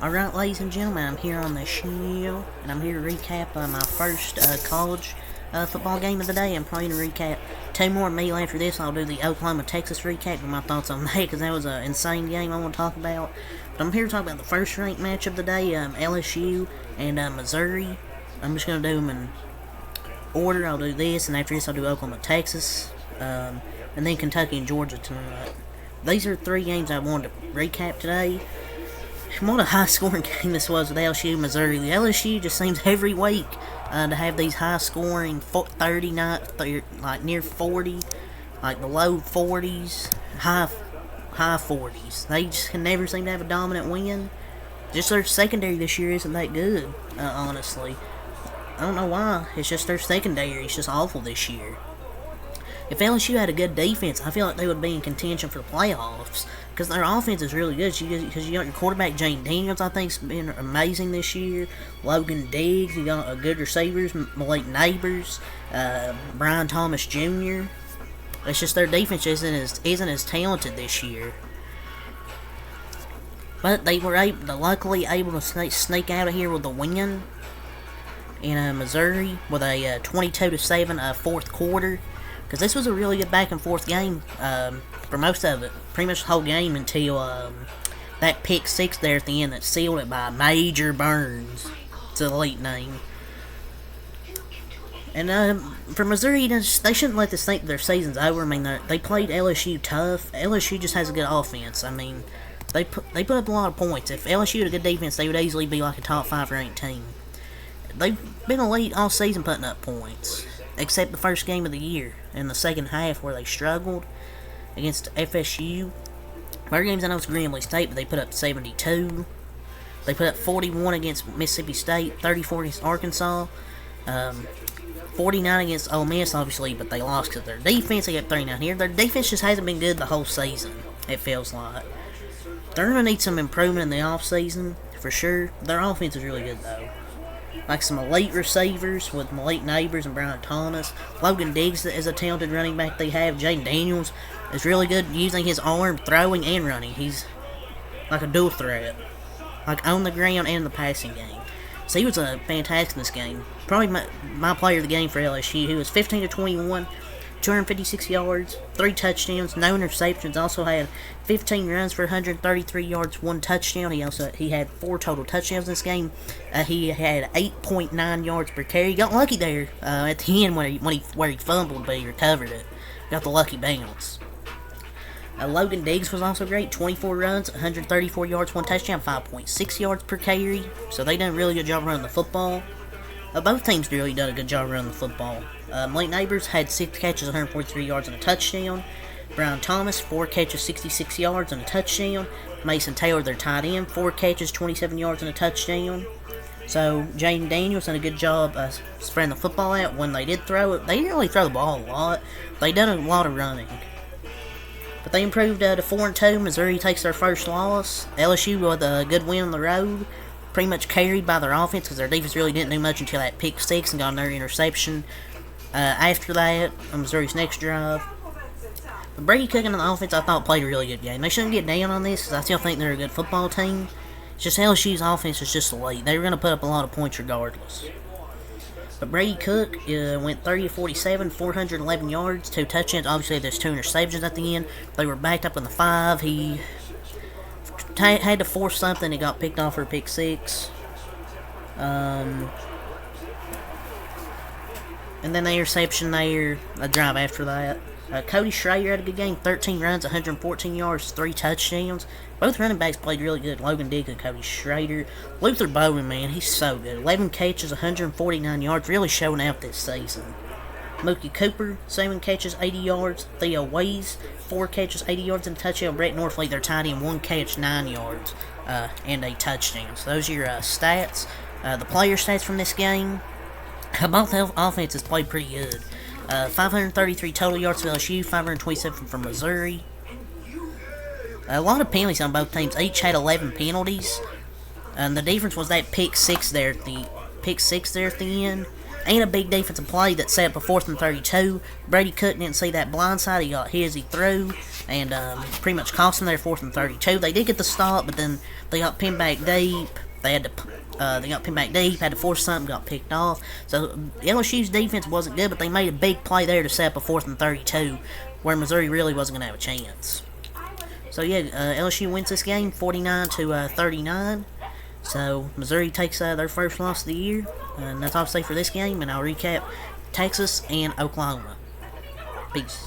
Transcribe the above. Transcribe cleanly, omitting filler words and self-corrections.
Alright, ladies and gentlemen, I'm here on the show, and I'm here to recap my first college football game of the day. I'm probably going to recap two more immediately after this. I'll do the Oklahoma-Texas recap with my thoughts on that, because that was an insane game I want to talk about. But I'm here to talk about the first ranked match of the day, LSU and Missouri. I'm just going to do them in order. I'll do this, and after this I'll do Oklahoma-Texas, and then Kentucky and Georgia tonight. These are three games I wanted to recap today. What a high-scoring game this was with LSU, Missouri. The LSU just seems every week to have these high-scoring 30, like near 40, like the low 40s, high 40s. They just can never seem to have a dominant win. Just their secondary this year isn't that good, honestly. I don't know why. It's just their secondary. It's just awful this year. If LSU had a good defense, I feel like they would be in contention for the playoffs. Because their offense is really good. Because you got your quarterback, Jayden Daniels, I think, has been amazing this year. Logan Diggs, you got good receivers, Malik Neighbors, Brian Thomas Jr. It's just their defense isn't as talented this year. But they were luckily able to sneak out of here with a win in Missouri with a 22-7 fourth quarter. Because this was a really good back-and-forth game for most of it. Pretty much the whole game until that pick six there at the end that sealed it by Major Burns. It's an elite name. And for Missouri, they shouldn't let this think their season's over. I mean, they played LSU tough. LSU just has a good offense. I mean, they put up a lot of points. If LSU had a good defense, they would easily be like a top 5 ranked team. They've been elite all season putting up points. Except the first game of the year, in the second half where they struggled against FSU. Their games, I know it's Grambling State, but they put up 72. They put up 41 against Mississippi State, 34 against Arkansas, 49 against Ole Miss, obviously, but they lost because their defense. They got 39 here. Their defense just hasn't been good the whole season, it feels like. They're going to need some improvement in the offseason, for sure. Their offense is really good, though. Like some elite receivers with Malik Neighbors and Brian Thomas. Logan Diggs is a talented running back they have. Jayden Daniels is really good using his arm, throwing and running. He's like a dual threat. Like on the ground and in the passing game. So he was fantastic in this game. Probably my player of the game for LSU. He was 15-21, 256 yards, 3 touchdowns, no interceptions. Also had 15 runs for 133 yards, 1 touchdown. He had 4 total touchdowns in this game. He had 8.9 yards per carry. He got lucky there at the end where he fumbled, but he recovered it. Got the lucky bounce. Logan Diggs was also great. 24 runs, 134 yards, 1 touchdown, 5.6 yards per carry. So they done a really good job running the football. Both teams really done a good job running the football. Malik Neighbors had 6 catches, 143 yards, and a touchdown. Brian Thomas, 4 catches, 66 yards, and a touchdown. Mason Taylor, their tight end, 4 catches, 27 yards, and a touchdown. So, Jayden Daniels done a good job spreading the football out. When they did throw it, they didn't really throw the ball a lot. They done a lot of running. But they improved to 4-2. Missouri takes their first loss. LSU with a good win on the road. Pretty much carried by their offense because their defense really didn't do much until that pick six and got another interception. After that, on Missouri's next drive. But Brady Cook and the offense, I thought, played a really good game. They shouldn't get down on this because I still think they're a good football team. It's just LSU's offense is just elite. They were going to put up a lot of points regardless. But Brady Cook went 30-47, 411 yards, 2 touchdowns. Obviously, there's 2 interceptions at the end. They were backed up in the 5. He had to force something. It got picked off for a pick six. And then the interception there, a drive after that. Cody Schrader had a good game. 13 runs, 114 yards, 3 touchdowns. Both running backs played really good. Logan Diggs and Cody Schrader. Luther Bowman, man, he's so good. 11 catches, 149 yards. Really showing out this season. Mookie Cooper, 7 catches, 80 yards. Theo Weiss, 4 catches, 80 yards, and a touchdown. Brett Norfleet, their tight end, 1 catch, 9 yards, and a touchdown. So those are your stats. The player stats from this game. Both offenses played pretty good. 533 total yards for LSU, 527 from Missouri. A lot of penalties on both teams. Each had 11 penalties. And the difference was that pick six there at the end. and a big defensive play that set up a 4th and 32. Brady Cook didn't see that blind side. He got hit as he threw, and pretty much cost them their 4th and 32. They did get the stop, but then they got pinned back deep. They got pinned back deep, had to force something, got picked off. So LSU's defense wasn't good, but they made a big play there to set up a 4th and 32, where Missouri really wasn't going to have a chance. So yeah, LSU wins this game 49-39. So Missouri takes their first loss of the year, and that's all I'll say for this game. And I'll recap Texas and Oklahoma. Peace.